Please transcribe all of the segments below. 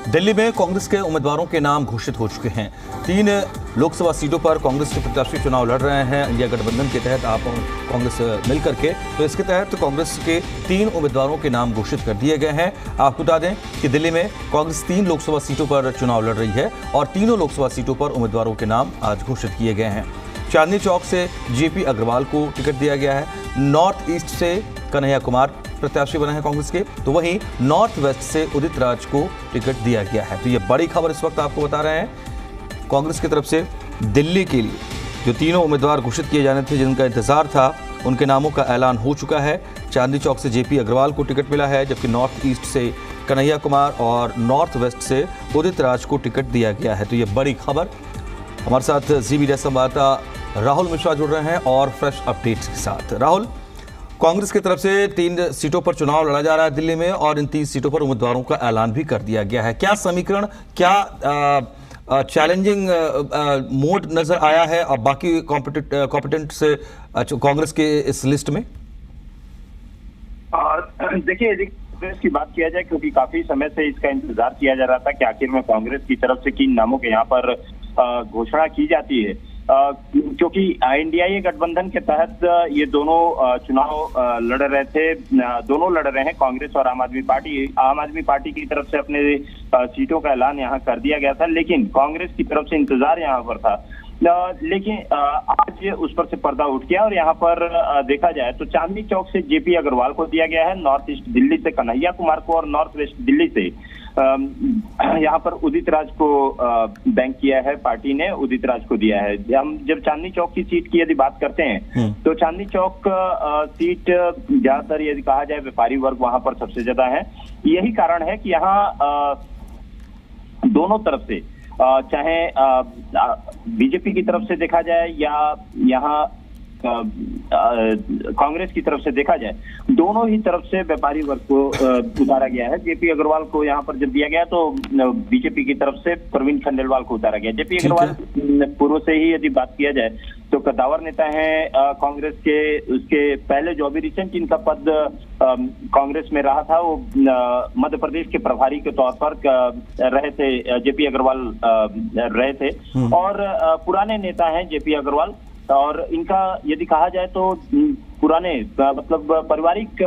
दिल्ली में कांग्रेस के उम्मीदवारों के नाम घोषित हो चुके हैं। 3 लोकसभा सीटों पर कांग्रेस के प्रत्याशी चुनाव लड़ रहे हैं। इंडिया गठबंधन के तहत आप कांग्रेस मिलकर के, तो इसके तहत कांग्रेस के 3 उम्मीदवारों के नाम घोषित कर दिए गए हैं। आपको बता दें कि दिल्ली में कांग्रेस 3 लोकसभा सीटों पर चुनाव लड़ रही है और तीनों लोकसभा सीटों पर उम्मीदवारों के नाम आज घोषित किए गए हैं। चांदनी चौक से जेपी अग्रवाल को टिकट दिया गया है। नॉर्थ ईस्ट से कन्हैया कुमार प्रत्याशी बने हैं कांग्रेस के, तो वहीं नॉर्थ वेस्ट से उदित राज को टिकट दिया गया है। तो ये बड़ी खबर इस वक्त आपको बता रहे हैं। कांग्रेस की तरफ से दिल्ली के लिए जो तीनों उम्मीदवार घोषित किए जाने थे, जिनका इंतजार था, उनके नामों का ऐलान हो चुका है। चांदनी चौक से जेपी अग्रवाल को टिकट मिला है, जबकि नॉर्थ ईस्ट से कन्हैया कुमार और नॉर्थ वेस्ट से उदित राज को टिकट दिया गया है। तो ये बड़ी खबर। हमारे साथ जी मीडिया संवाददाता राहुल मिश्रा जुड़ रहे हैं और फ्रेश अपडेट्स के साथ। राहुल, कांग्रेस की तरफ से 3 सीटों पर चुनाव लड़ा जा रहा है दिल्ली में और इन 3 सीटों पर उम्मीदवारों का ऐलान भी कर दिया गया है। क्या समीकरण, क्या चैलेंजिंग मोड नजर आया है और बाकी कॉम्पिटेंट से कांग्रेस के इस लिस्ट में? देखिए, यदि कांग्रेस की बात किया जाए, क्योंकि काफी समय से इसका इंतजार किया जा रहा था कि आखिर में कांग्रेस की तरफ से किन नामों के यहाँ पर घोषणा की जाती है, क्योंकि इंडिया गठबंधन के तहत ये दोनों चुनाव लड़ रहे थे। दोनों लड़ रहे हैं, कांग्रेस और आम आदमी पार्टी। आम आदमी पार्टी की तरफ से अपने सीटों का ऐलान यहाँ कर दिया गया था, लेकिन कांग्रेस की तरफ से इंतजार यहाँ पर था। लेकिन आज उस पर से पर्दा उठ गया और यहाँ पर देखा जाए तो चांदनी चौक से जेपी अग्रवाल को दिया गया है, नॉर्थ ईस्ट दिल्ली से कन्हैया कुमार को और नॉर्थ वेस्ट दिल्ली से यहाँ पर उदित राज को बैंक किया है। पार्टी ने उदित राज को दिया है। हम जब चांदनी चौक की सीट की यदि बात करते हैं तो चांदनी चौक सीट ज्यादातर यदि कहा जाए व्यापारी वर्ग वहां पर सबसे ज्यादा है। यही कारण है कि यहाँ दोनों तरफ से, चाहे बीजेपी की तरफ से देखा जाए या यहाँ कांग्रेस की तरफ से देखा जाए, दोनों ही तरफ से व्यापारी वर्ग को उतारा गया है। जेपी अग्रवाल को यहाँ पर जब दिया गया तो बीजेपी की तरफ से प्रवीण खंडेलवाल को उतारा गया। जेपी अग्रवाल पूर्व से ही यदि बात किया जाए तो कद्दावर नेता है कांग्रेस के। उसके पहले जो अभी रिसेंट इनका पद कांग्रेस में रहा था, वो मध्य प्रदेश के प्रभारी के तौर पर रहे थे, जेपी अग्रवाल रहे थे और पुराने नेता हैं जेपी अग्रवाल। और इनका यदि कहा जाए तो पुराने मतलब पारिवारिक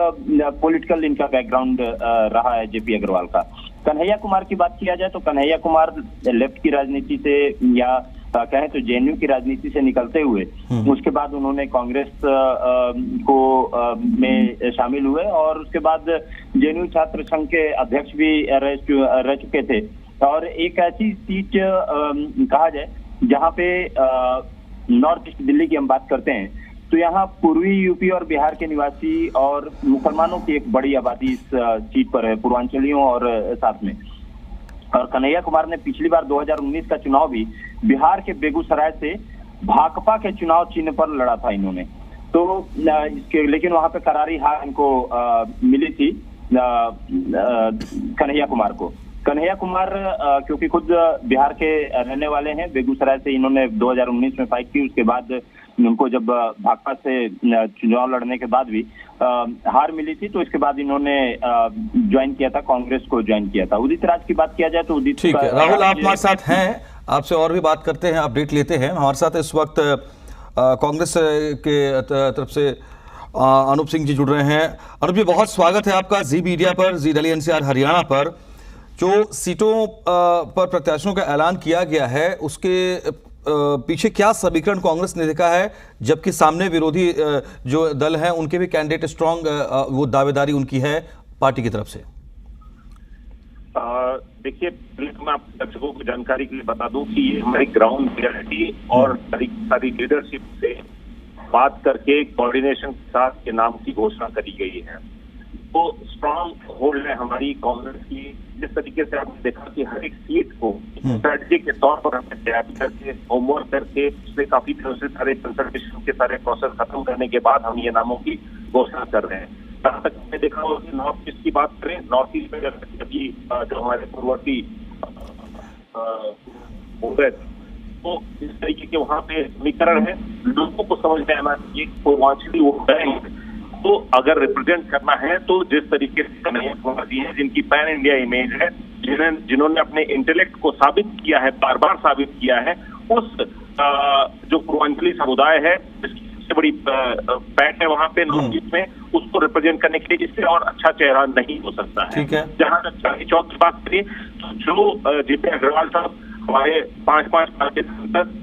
पॉलिटिकल इनका बैकग्राउंड रहा है जेपी अग्रवाल का। कन्हैया कुमार की बात किया जाए तो कन्हैया कुमार लेफ्ट की राजनीति से या कहें तो जेएनयू की राजनीति से निकलते हुए उसके बाद उन्होंने कांग्रेस को में शामिल हुए और उसके बाद जेएनयू छात्र संघ के अध्यक्ष भी रह चुके थे। और एक ऐसी सीट कहा जाए जहां पे नॉर्थ ईस्ट दिल्ली की हम बात करते हैं तो यहाँ पूर्वी यूपी और बिहार के निवासी और मुसलमानों की एक बड़ी आबादी इस सीट पर है, पूर्वांचलियों और साथ में। और कन्हैया कुमार ने पिछली बार 2019 का चुनाव भी बिहार के बेगूसराय से भाकपा के चुनाव चिन्ह पर लड़ा था इन्होंने, तो इसके लेकिन वहां पे करारी हार इनको मिली थी कन्हैया कुमार को। कन्हैया कुमार क्योंकि खुद बिहार के रहने वाले हैं, बेगूसराय से इन्होंने 2019 में फाइट की। उसके बाद उनको जब भाकपा से चुनाव लड़ने के बाद भी हार मिली थी, तो इसके बाद इन्होंने ज्वाइन किया था, कांग्रेस को ज्वाइन किया था। उदित राज की बात किया जाए तो उदित, ठीक है राहुल, आप हमारे साथ हैं, आपसे और भी बात करते हैं, अपडेट लेते हैं। हमारे साथ इस वक्त कांग्रेस के तरफ से अनूप सिंह जी जुड़ रहे हैं। अनूप जी, बहुत स्वागत है आपका जी मीडिया पर, जी दिल्ली एनसीआर हरियाणा पर। जो सीटों पर प्रत्याशियों का ऐलान किया गया है, उसके पीछे क्या समीकरण कांग्रेस ने देखा है, जबकि सामने विरोधी जो दल हैं उनके भी कैंडिडेट स्ट्रांग, वो दावेदारी उनकी है पार्टी की तरफ से? देखिए, मैं आप दर्शकों को जानकारी के लिए बता दूं कि ये हमारी ग्राउंड रियलिटी और सारी लीडरशिप से बात करके कोऑर्डिनेशन के साथ के नाम की घोषणा करी गई है। तो स्ट्रांग होल्ड है हमारी कांग्रेस की। जिस तरीके से आपने देखा कि हर एक सीट को स्ट्रेटजी के तौर पर हमने तैयारी करके, होमवर्क करके, उसमें काफी दिनों से सारे कंसल्टेशन के सारे प्रोसेस खत्म करने के बाद हम ये नामों की घोषणा कर रहे हैं। जहां तक हमने देखा हो कि नॉर्थ ईस्ट की बात करें, नॉर्थ ईस्ट में अभी जो हमारे पूर्ववर्ती हो गए, तो इस तरीके के वहां पे समीकरण है। लोगों को समझ में आना चाहिए पूर्वांचली वो करेंगे तो अगर रिप्रेजेंट करना है तो जिस तरीके से कन्हैया कुमार जी हैं, जिनकी पैन इंडिया इमेज है, जिन्होंने अपने इंटेलेक्ट को साबित किया है, बार बार साबित किया है, उस जो पूर्वांचली समुदाय है जिसकी सबसे बड़ी पैठ है वहां पे नॉर्थ ईस्ट में, उसको रिप्रेजेंट करने के लिए इससे और अच्छा चेहरा नहीं हो सकता है। ठीक है। जहां तक चांदनी चौक की बात करिए तो जो जेपी अग्रवाल साहब हमारे 5 साल के सांसद,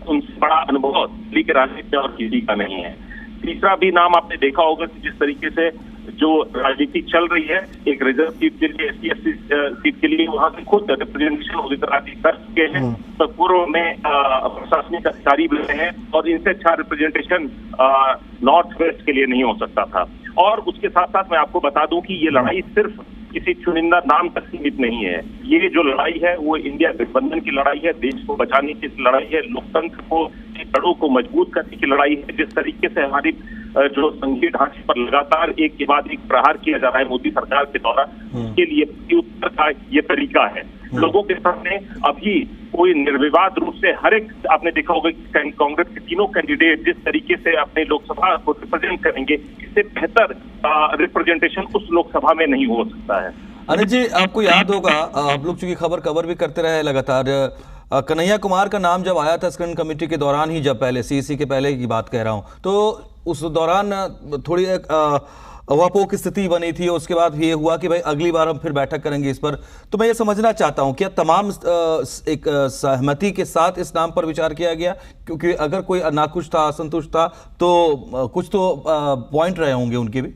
उनसे बड़ा अनुभव दिल्ली के राजनीति में और किसी का नहीं है। तीसरा भी नाम आपने देखा होगा कि जिस तरीके से जो राजनीति चल रही है, एक रिजर्व सीट के लिए, SC सीट के लिए वहां से खुद रिप्रेजेंटेशन उदित राज कर चुके हैं, तो पूर्व में प्रशासनिक अधिकारी भी रहे हैं और इनसे अच्छा रिप्रेजेंटेशन नॉर्थ वेस्ट के लिए नहीं हो सकता था। और उसके साथ साथ मैं आपको बता दूं कि ये लड़ाई सिर्फ किसी चुनिंदा नाम तक सीमित नहीं है। ये जो लड़ाई है वो इंडिया गठबंधन की लड़ाई है, देश को बचाने की लड़ाई है, लोकतंत्र को, जड़ों को मजबूत करने की लड़ाई है। जिस तरीके से हमारी जो संघीय ढांचे पर लगातार एक के बाद एक प्रहार किया जा रहा है मोदी सरकार के द्वारा, उसके लिए प्रत्युत्तर का ये तरीका है। लोगों के सामने अभी कोई निर्विवाद रूप से हर एक, आपने देखा होगा कि कांग्रेस के तीनों कैंडिडेट जिस तरीके से अपने लोकसभा को रिप्रेजेंट करेंगे, इससे बेहतर रिप्रेजेंटेशन उस लोकसभा में नहीं हो सकता है। अनिल जी, आपको याद होगा, आप लोग चूंकि खबर कवर भी करते रहे लगातार, कन्हैया कुमार का नाम जब आया था स्क्रीनिंग कमेटी के दौरान ही, जब पहले CEC के पहले की बात कह रहा हूं, तो उस दौरान थोड़ी एक अवापोह की स्थिति बनी थी। उसके बाद ये हुआ कि भाई अगली बार हम फिर बैठक करेंगे इस पर। तो मैं ये समझना चाहता हूं क्या तमाम एक सहमति के साथ इस नाम पर विचार किया गया? क्योंकि अगर कोई नाखुश था, असंतुष्ट था, तो कुछ तो पॉइंट रहे होंगे उनके भी।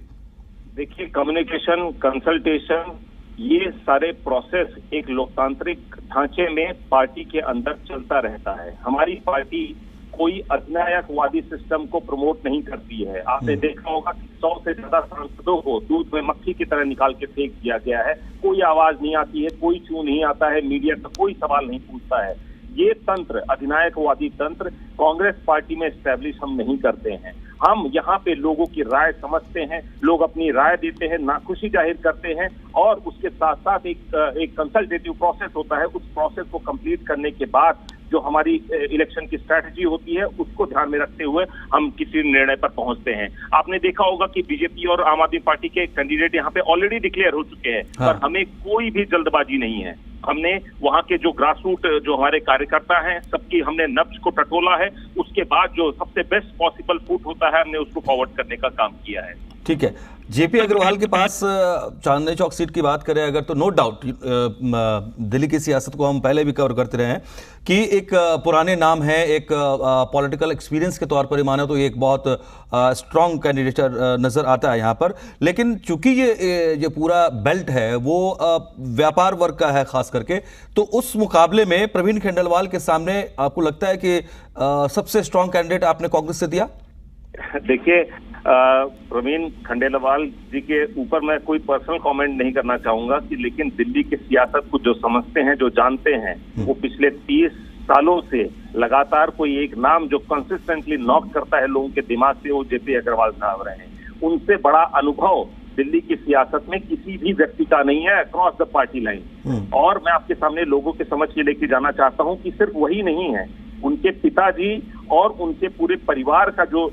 देखिए, कम्युनिकेशन, कंसल्टेशन, ये सारे प्रोसेस एक लोकतांत्रिक ढांचे में पार्टी के अंदर चलता रहता है। हमारी पार्टी कोई अधिनायकवादी सिस्टम को प्रमोट नहीं करती है। आपने देखा होगा कि 100 से ज्यादा सांसदों को दूध में मक्खी की तरह निकाल के फेंक दिया गया है। कोई आवाज नहीं आती है, कोई छू नहीं आता है, मीडिया का कोई सवाल नहीं पूछता है। ये तंत्र, अधिनायकवादी तंत्र, कांग्रेस पार्टी में एस्टैब्लिश हम नहीं करते हैं। हम यहाँ पे लोगों की राय समझते हैं, लोग अपनी राय देते हैं, नाखुशी जाहिर करते हैं, और उसके साथ साथ एक कंसल्टेटिव प्रोसेस होता है। उस प्रोसेस को कंप्लीट करने के बाद जो हमारी इलेक्शन की स्ट्रैटेजी होती है, उसको ध्यान में रखते हुए हम किसी निर्णय पर पहुंचते हैं। आपने देखा होगा कि बीजेपी और आम आदमी पार्टी के कैंडिडेट यहाँ पे ऑलरेडी डिक्लेयर हो चुके हैं, पर हमें कोई भी जल्दबाजी नहीं है। हमने वहां के जो ग्रासरूट जो हमारे कार्यकर्ता हैं, सबकी हमने नब्ज को टटोला है। उसके बाद जो सबसे बेस्ट पॉसिबल फूट होता है, हमने उसको फॉरवर्ड करने का काम किया है। ठीक है। जेपी अग्रवाल के पास चांदनी चौक सीट की बात करें अगर, तो नो डाउट दिल्ली की सियासत को हम पहले भी कवर करते रहे हैं कि एक पुराने नाम है, एक पॉलिटिकल एक्सपीरियंस के तौर पर माने तो ये एक बहुत स्ट्रॉन्ग कैंडिडेट नजर आता है यहाँ पर। लेकिन चूंकि ये पूरा बेल्ट है वो व्यापार वर्ग का है खास करके, तो उस मुकाबले में प्रवीण खंडेलवाल के सामने आपको लगता है कि सबसे स्ट्रॉन्ग कैंडिडेट आपने कांग्रेस से दिया? देखिए, प्रवीण खंडेलवाल जी के ऊपर मैं कोई पर्सनल कमेंट नहीं करना चाहूंगा कि, लेकिन दिल्ली की सियासत को जो समझते हैं, जो जानते हैं, वो पिछले 30 सालों से लगातार कोई एक नाम जो कंसिस्टेंटली नॉक करता है लोगों के दिमाग से, वो जेपी अग्रवाल साहब रहे हैं। उनसे बड़ा अनुभव दिल्ली की सियासत में किसी भी व्यक्ति का नहीं है अक्रॉस द पार्टी लाइन। और मैं आपके सामने लोगों के समझ के लेके जाना चाहता हूं कि सिर्फ वही नहीं है, उनके पिताजी और उनके पूरे परिवार का जो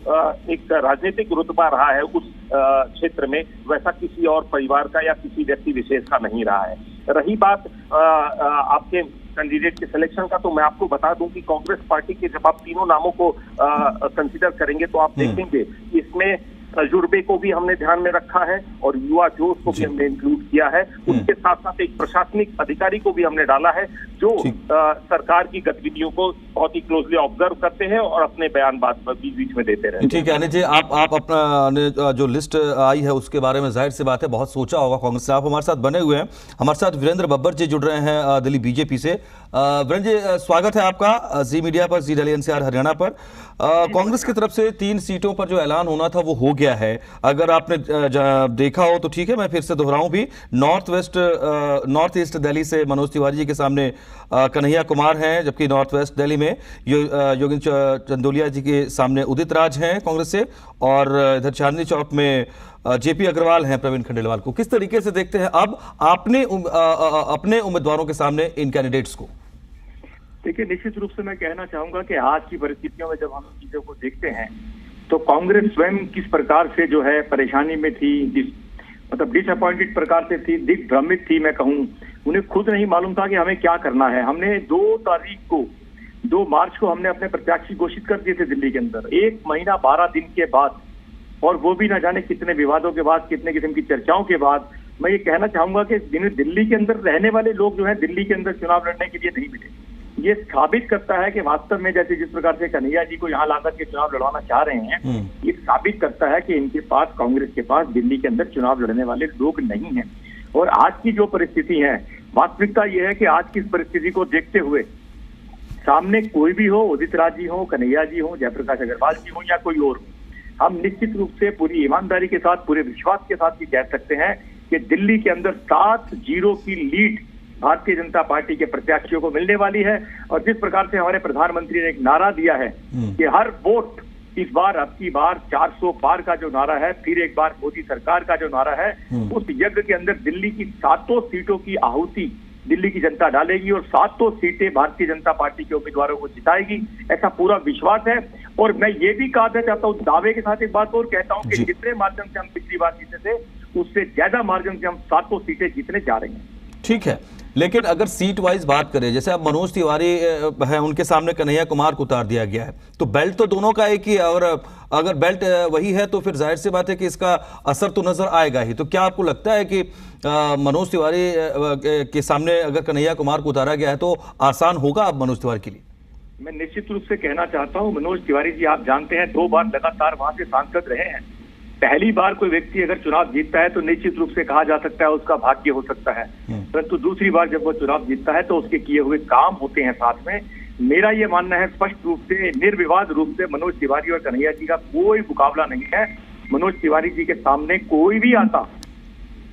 एक राजनीतिक रुतबा रहा है उस क्षेत्र में, वैसा किसी और परिवार का या किसी व्यक्ति विशेष का नहीं रहा है। रही बात आपके कैंडिडेट के सिलेक्शन का, तो मैं आपको बता दूं कि कांग्रेस पार्टी के जब आप तीनों नामों को कंसीडर करेंगे तो आप देखेंगे इसमें तजुर्बे को भी हमने ध्यान में रखा है और युवा जोश को भी हमने इंक्लूड किया है। उसके साथ साथ एक प्रशासनिक अधिकारी को भी हमने डाला है जो सरकार की गतिविधियों को बहुत ही क्लोजली ऑब्जर्व करते हैं और अपने बयान बात बीच बीच में देते रहते हैं। ठीक है अनिल जी, आप अपना जो लिस्ट आई है उसके बारे में जाहिर सी बात है बहुत सोचा होगा कांग्रेस से। आप हमारे साथ बने हुए हैं, हमारे साथ वीरेंद्र बब्बर जी जुड़ रहे हैं दिल्ली बीजेपी से। वीरेंद्र जी, स्वागत है आपका जी मीडिया पर, जी दिल्ली NCR हरियाणा पर। कांग्रेस की तरफ से 3 सीटों पर जो ऐलान होना था वो हो गया है। अगर आपने देखा हो तो ठीक है, मैं फिर से दोहराऊं भी, नॉर्थ ईस्ट दिल्ली से मनोज तिवारी जी के सामने कन्हैया कुमार हैं, जबकि नॉर्थ वेस्ट दिल्ली में योगेंद्र चंदोलिया जी के सामने उदित राज हैं कांग्रेस से, और इधर चांदनी चौक में जेपी अग्रवाल हैं प्रवीण खंडेलवाल को। किस तरीके से देखते हैं अब आपने अपने उम्मीदवारों के सामने इन कैंडिडेट्स को? देखिए, निश्चित रूप से मैं कहना चाहूंगा कि आज की परिस्थितियों में जब हम चीजों को देखते हैं तो कांग्रेस स्वयं किस प्रकार से जो है परेशानी में थी, मतलब डिसअपॉइंटेड प्रकार से थी, दिग्भ्रमित थी मैं कहूँ। उन्हें खुद नहीं मालूम था कि हमें क्या करना है। हमने 2 मार्च को हमने अपने प्रत्याशी घोषित कर दिए थे दिल्ली के अंदर, 1 महीना 12 दिन के बाद, और वो भी न जाने कितने विवादों के बाद, कितने किस्म की चर्चाओं के बाद। मैं ये कहना चाहूंगा कि दिल्ली के अंदर रहने वाले लोग जो है दिल्ली के अंदर चुनाव लड़ने के लिए नहीं मिले। ये साबित करता है कि वास्तव में जैसे जिस प्रकार से कन्हैया जी को यहाँ लाकर के चुनाव लड़वाना चाह रहे हैं, ये साबित करता है कि इनके पास, कांग्रेस के पास दिल्ली के अंदर चुनाव लड़ने वाले लोग नहीं हैं। और आज की जो परिस्थिति है, वास्तविकता ये है कि आज की इस परिस्थिति को देखते हुए सामने कोई भी हो, उदित राज जी हो, कन्हैया जी हो, जयप्रकाश अग्रवाल जी हो या कोई और, हम निश्चित रूप से पूरी ईमानदारी के साथ, पूरे विश्वास के साथ ये कह सकते हैं कि दिल्ली के अंदर 7-0 की लीड भारतीय जनता पार्टी के प्रत्याशियों को मिलने वाली है। और जिस प्रकार से हमारे प्रधानमंत्री ने एक नारा दिया है कि हर वोट इस बार, अब की बार 400 पार का जो नारा है, फिर एक बार मोदी सरकार का जो नारा है, उस यज्ञ के अंदर दिल्ली की 7 सीटों की आहुति दिल्ली की जनता डालेगी और 7 सीटें भारतीय जनता पार्टी के उम्मीदवारों को जिताएगी, ऐसा पूरा विश्वास है। और मैं ये भी कहना चाहता हूँ, दावे के साथ एक बात और कहता हूँ कि जितने माध्यम से हम पिछली बार जीते थे, उससे ज्यादा मार्जिन से हम 7 सीटें जीतने जा रहे हैं। ठीक है, लेकिन अगर सीट वाइज बात करें, जैसे अब मनोज तिवारी है, उनके सामने कन्हैया कुमार को उतार दिया गया है, तो बेल्ट तो दोनों का एक ही है, और अगर बेल्ट वही है तो फिर जाहिर सी बात है कि इसका असर तो नजर आएगा ही। तो क्या आपको लगता है कि मनोज तिवारी के सामने अगर कन्हैया कुमार को उतारा गया है तो आसान होगा अब मनोज तिवारी के लिए? मैं निश्चित रूप से कहना चाहता हूं, मनोज तिवारी जी आप जानते हैं 2 बार लगातार वहां से सांसद रहे हैं। पहली बार कोई व्यक्ति अगर चुनाव जीतता है तो निश्चित रूप से कहा जा सकता है उसका भाग्य हो सकता है, परंतु दूसरी बार जब वो चुनाव जीतता है तो उसके किए हुए काम होते हैं साथ में। मेरा ये मानना है स्पष्ट रूप से, निर्विवाद रूप से, मनोज तिवारी और कन्हैया जी का कोई मुकाबला नहीं है। मनोज तिवारी जी के सामने कोई भी आता,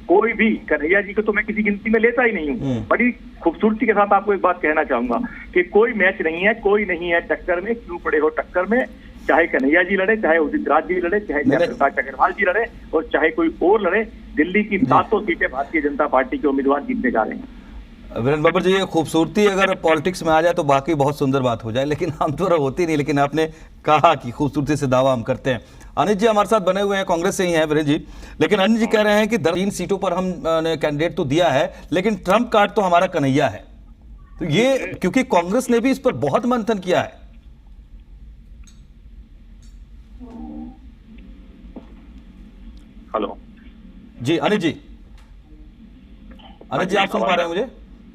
कोई भी, कन्हैया जी को तो मैं किसी गिनती में लेता ही नहीं हूँ। बड़ी खूबसूरती के साथ आपको एक बात कहना चाहूंगा कि कोई मैच नहीं है, कोई नहीं है टक्कर में, क्यों पड़े हो टक्कर में, चाहे कन्हैया जी लड़े, चाहे उदित राज जी लड़े, चाहे जयप्रकाश अग्रवाल जी लड़े, और चाहे कोई और लड़े, दिल्ली की 7 सीटें भारतीय जनता पार्टी के उम्मीदवार जीतने जा रहे हैं। वीरेंद्र बब्बर जी, ये खूबसूरती अगर पॉलिटिक्स में आ जाए तो बाकी बहुत सुंदर बात हो जाए, लेकिन आमतौर होती नहीं। लेकिन आपने कहा कि खूबसूरती से दावा हम करते हैं। अनिल जी हमारे साथ बने हुए हैं, कांग्रेस से ही हैं वीरेंद्र जी, लेकिन अनिल जी कह रहे हैं कि 3 सीटों पर हमने कैंडिडेट तो दिया है, लेकिन ट्रम्प कार्ड तो हमारा कन्हैया है। तो ये क्योंकि कांग्रेस ने भी इस पर बहुत मंथन किया है। हेलो जी अनिल जी, अनिल जी आप सुन पा रहे हैं मुझे?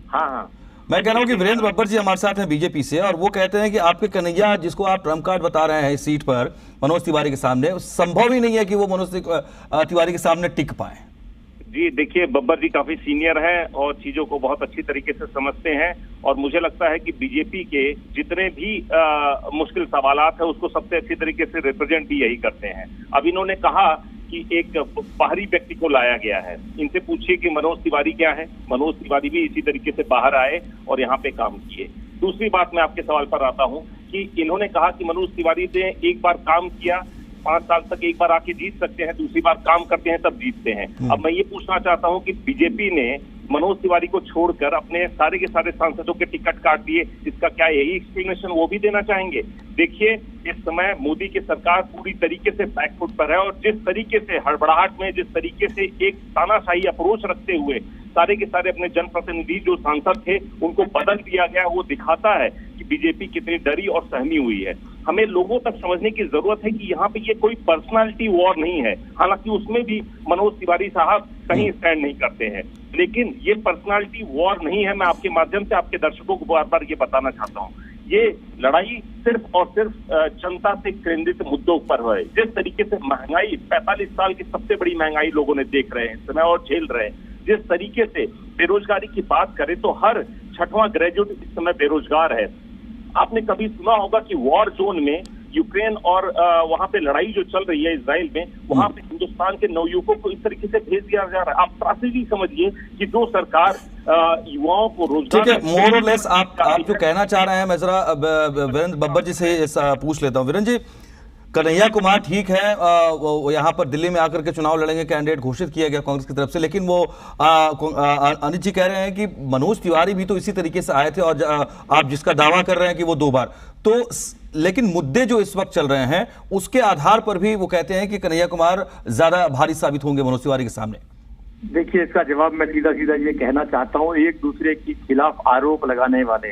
हाँ, मैं कह रहा हूं कि वीरेंद्र बब्बर जी हमारे साथ हैं बीजेपी से, और वो कहते हैं कि आपके कन्हैया, जिसको आप ट्रम्प कार्ड बता रहे हैं इस सीट पर मनोज तिवारी के सामने, संभव ही नहीं है कि वो मनोज तिवारी के सामने टिक पाए। जी देखिए, बब्बर जी काफी सीनियर हैं और चीजों को बहुत अच्छी तरीके से समझते हैं, और मुझे लगता है कि बीजेपी के जितने भी मुश्किल सवालात है उसको सबसे अच्छी तरीके से रिप्रेजेंट भी यही करते हैं। अब इन्होंने कहा कि एक बाहरी व्यक्ति को लाया गया है, इनसे पूछिए कि मनोज तिवारी क्या है। मनोज तिवारी भी इसी तरीके से बाहर आए और यहाँ पे काम किए। दूसरी बात, मैं आपके सवाल पर आता हूँ कि इन्होंने कहा कि मनोज तिवारी ने एक बार काम किया, 5 साल तक एक बार आके जीत सकते हैं, दूसरी बार काम करते हैं तब जीतते हैं। अब मैं ये पूछना चाहता हूँ कि बीजेपी ने मनोज तिवारी को छोड़कर अपने सारे के सारे सांसदों के टिकट काट दिए, इसका क्या यही एक्सप्लेनेशन वो भी देना चाहेंगे? देखिए, इस समय मोदी की सरकार पूरी तरीके से बैकफुट पर है, और जिस तरीके से हड़बड़ाहट में, जिस तरीके से एक तानाशाही अप्रोच रखते हुए सारे के सारे अपने जनप्रतिनिधि जो सांसद थे उनको बदल दिया गया, वो दिखाता है कि बीजेपी कितनी डरी और सहमी हुई है। हमें लोगों तक समझने की जरूरत है कि यहाँ पे ये कोई पर्सनालिटी वॉर नहीं है, हालांकि उसमें भी मनोज तिवारी साहब कहीं स्टैंड नहीं करते हैं, लेकिन ये पर्सनालिटी वॉर नहीं है। मैं आपके माध्यम से आपके दर्शकों को बार बार ये बताना चाहता हूँ, ये लड़ाई सिर्फ और सिर्फ जनता से केंद्रित मुद्दों पर है। जिस तरीके से महंगाई, 45 साल की सबसे बड़ी महंगाई लोगों ने देख रहे हैं इस समय और झेल रहे हैं, जिस तरीके से बेरोजगारी की बात करें तो हर 6वां ग्रेजुएट इस समय बेरोजगार है। आपने कभी सुना होगा कि वॉर जोन में यूक्रेन और वहां पे लड़ाई जो चल रही है इजराइल में, वहां पे हिंदुस्तान के नवयुवकों को इस तरीके से भेज दिया जा रहा है। आप त्रासदी समझिए कि जो सरकार युवाओं को रोजगार, ठीक है, मोर और लेस आप जो कहना चाह रहे हैं, मैं जरा वीरेंद्र बब्बर जी से पूछ लेता हूं। वीरेंद्र जी, कन्हैया कुमार ठीक है, वो यहाँ पर दिल्ली में आकर के चुनाव लड़ेंगे, कैंडिडेट घोषित किया गया कांग्रेस की तरफ से, लेकिन वो अनिल जी कह रहे हैं कि मनोज तिवारी भी तो इसी तरीके से आए थे, और आप जिसका दावा कर रहे हैं कि वो 2 बार तो, लेकिन मुद्दे जो इस वक्त चल रहे हैं उसके आधार पर भी वो कहते हैं कि कन्हैया कुमार ज्यादा भारी साबित होंगे मनोज तिवारी के सामने। देखिए, इसका जवाब मैं सीधा सीधा ये कहना चाहता हूँ, एक दूसरे के खिलाफ आरोप लगाने वाले,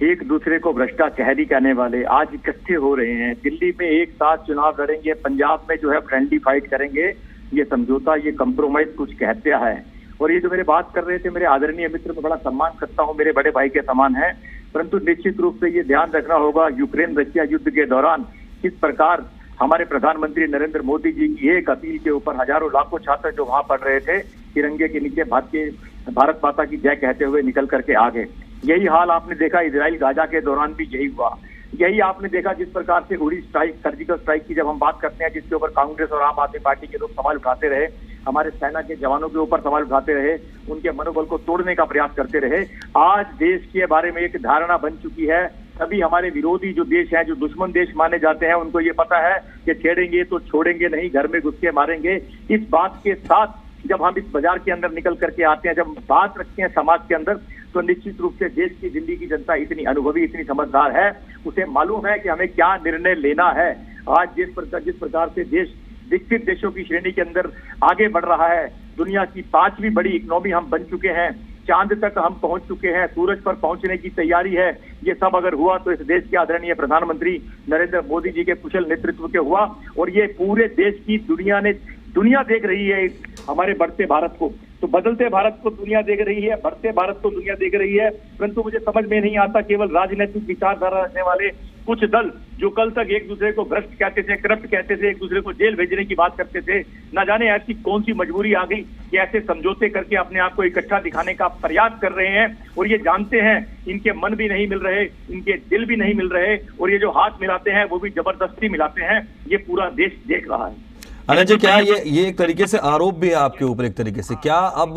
एक दूसरे को भ्रष्टाचारी कहने वाले आज इकट्ठे हो रहे हैं। दिल्ली में एक साथ चुनाव लड़ेंगे, पंजाब में जो है फ्रेंडली फाइट करेंगे। ये समझौता, ये कंप्रोमाइज कुछ कहते हैं। और ये जो मेरे बात कर रहे थे, मेरे आदरणीय मित्र, में बड़ा सम्मान करता हूँ, मेरे बड़े भाई के समान है, परंतु निश्चित रूप से ये ध्यान रखना होगा, यूक्रेन रशिया युद्ध के दौरान किस प्रकार हमारे प्रधानमंत्री नरेंद्र मोदी जी की एक अपील के ऊपर हजारों लाखों छात्र जो वहां पढ़ रहे थे, तिरंगे के नीचे भारत माता की जय कहते हुए निकल करके आ गए। यही हाल आपने देखा इजराइल गाजा के दौरान भी यही हुआ। यही आपने देखा जिस प्रकार से उड़ी स्ट्राइक, सर्जिकल स्ट्राइक की जब हम बात करते हैं, जिसके ऊपर कांग्रेस और आम आदमी पार्टी के लोग सवाल उठाते रहे, हमारे सेना के जवानों के ऊपर सवाल उठाते रहे, उनके मनोबल को तोड़ने का प्रयास करते रहे। आज देश के बारे में एक धारणा बन चुकी है। सभी हमारे विरोधी जो देश हैं, जो दुश्मन देश माने जाते हैं, उनको ये पता है कि छेड़ेंगे तो छोड़ेंगे नहीं, घर में घुस के मारेंगे। इस बात के साथ जब हम इस बाजार के अंदर निकल करके आते हैं, जब बात रखते हैं समाज के अंदर, तो निश्चित रूप से देश की दिल्ली की जनता इतनी अनुभवी, इतनी समझदार है, उसे मालूम है कि हमें क्या निर्णय लेना है। आज जिस प्रकार से देश विकसित देशों की श्रेणी के अंदर आगे बढ़ रहा है, दुनिया की 5वीं बड़ी इकोनॉमी हम बन चुके हैं, चांद तक हम पहुंच चुके हैं, सूरज पर पहुंचने की तैयारी है। ये सब अगर हुआ तो इस देश के आदरणीय प्रधानमंत्री नरेंद्र मोदी जी के कुशल नेतृत्व के हुआ। और ये पूरे देश की दुनिया देख रही है हमारे बढ़ते भारत को। तो बदलते भारत को दुनिया देख रही है, बढ़ते भारत को दुनिया देख रही है, परंतु मुझे समझ में नहीं आता, केवल राजनीतिक विचारधारा रखने वाले कुछ दल जो कल तक एक दूसरे को भ्रष्ट कहते थे, करप्ट कहते थे, एक दूसरे को जेल भेजने की बात करते थे, ना जाने ऐसी कौन सी मजबूरी आ गई कि ऐसे समझौते करके अपने आप को इकट्ठा दिखाने का प्रयास कर रहे हैं। और ये जानते हैं इनके मन भी नहीं मिल रहे, इनके दिल भी नहीं मिल रहे, और ये जो हाथ मिलाते हैं वो भी जबरदस्ती मिलाते हैं। ये पूरा देश देख रहा है। अनिल जी, क्या ये एक तरीके से आरोप भी है आपके ऊपर एक तरीके से? क्या अब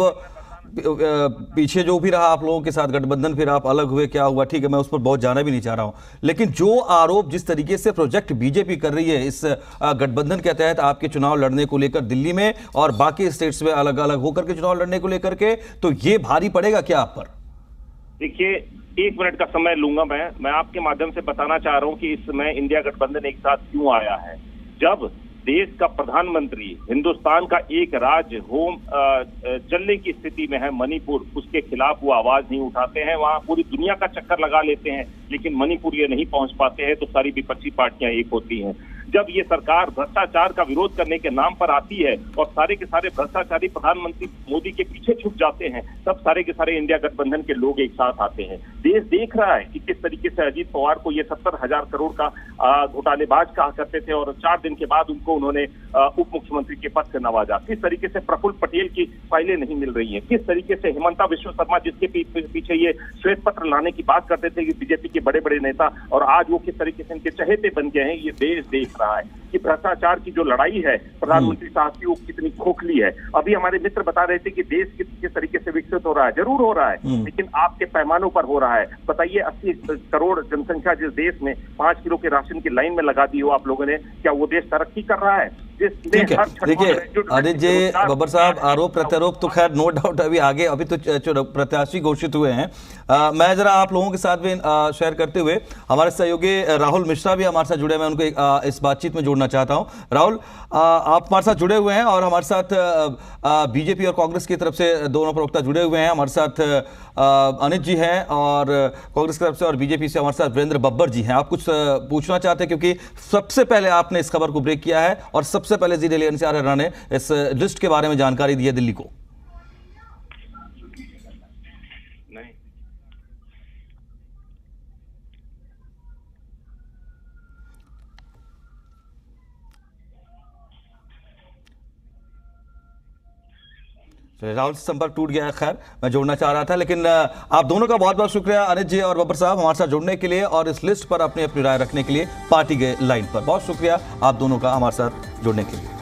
पीछे जो भी रहा आप लोगों के साथ गठबंधन, फिर आप अलग हुए, क्या हुआ, ठीक है, मैं उस पर बहुत जाना भी नहीं चाह रहा हूं, लेकिन जो आरोप जिस तरीके से प्रोजेक्ट बीजेपी कर रही है इस गठबंधन के तहत आपके चुनाव लड़ने को लेकर दिल्ली में और बाकी स्टेट्स में अलग अलग होकर के चुनाव लड़ने को लेकर के, तो ये भारी पड़ेगा क्या आप पर? देखिए, 1 मिनट का समय लूंगा मैं आपके माध्यम से बताना चाह रहा हूं कि इस समय इंडिया गठबंधन एक साथ क्यों आया है। जब देश का प्रधानमंत्री हिंदुस्तान का एक राज्य जलने की स्थिति में है, मणिपुर, उसके खिलाफ वो आवाज नहीं उठाते हैं, वहां पूरी दुनिया का चक्कर लगा लेते हैं, लेकिन मणिपुर ये नहीं पहुंच पाते हैं, तो सारी विपक्षी पार्टियां एक होती हैं। जब ये सरकार भ्रष्टाचार का विरोध करने के नाम पर आती है और सारे के सारे भ्रष्टाचारी प्रधानमंत्री मोदी के पीछे छुप जाते हैं, तब सारे के सारे इंडिया गठबंधन के लोग एक साथ आते हैं। देश देख रहा है कि किस तरीके से अजीत पवार को ये 70,000 करोड़ का घोटालेबाज कहा करते थे और 4 दिन के बाद उनको उन्होंने उप मुख्यमंत्री के पद से नवाजा। किस तरीके से प्रफुल्ल पटेल की फाइलें नहीं मिल रही है, किस तरीके से हिमंता विश्व शर्मा जिसके पीछे ये श्वेत पत्र लाने की बात करते थे कि बीजेपी के बड़े बड़े नेता, और आज वो किस तरीके से इनके चहेते बन गए हैं। ये देश देख रहा है कि भ्रष्टाचार की जो लड़ाई है प्रधानमंत्री साहब की, वो कितनी खोखली है। अभी हमारे मित्र बता रहे थे कि देश किस तरीके से विकसित हो रहा है, जरूर हो रहा है, लेकिन आपके पैमानों पर हो रहा है। बताइए, 80 करोड़ जनसंख्या जिस देश में 5 किलो के राशन की लाइन में लगा दी हो आप लोगों ने, क्या वो देश तरक्की कर रहा है? देखिए अनिल जी, बब्बर साहब, आरोप प्रत्यारोप तो खैर नो डाउट अभी आगे, अभी तो प्रत्याशी घोषित हुए हैं। मैं जरा आप लोगों के साथ भी शेयर करते हुए, हमारे सहयोगी राहुल मिश्रा भी हमारे साथ जुड़े, मैं उनको इस बातचीत में जोड़ना चाहता हूं। राहुल, आप हमारे साथ जुड़े हुए हैं और हमारे साथ बीजेपी और कांग्रेस की तरफ से दोनों प्रवक्ता जुड़े हुए हैं। हमारे साथ अनिल जी हैं और कांग्रेस की तरफ से, और बीजेपी से हमारे साथ वीरेंद्र बब्बर जी हैं। आप कुछ पूछना चाहते हैं, क्योंकि सबसे पहले आपने इस खबर को ब्रेक किया है और सबसे पहले जी डेली एनसीआर हरियाणा ने इस लिस्ट के बारे में जानकारी दी है दिल्ली को। राहुल से संपर्क टूट गया है, खैर मैं जोड़ना चाह रहा था, लेकिन आप दोनों का बहुत बहुत शुक्रिया अनिल जी और बब्बर साहब हमारे साथ जुड़ने के लिए और इस लिस्ट पर अपनी अपनी राय रखने के लिए पार्टी के लाइन पर। बहुत शुक्रिया आप दोनों का हमारे साथ जुड़ने के लिए।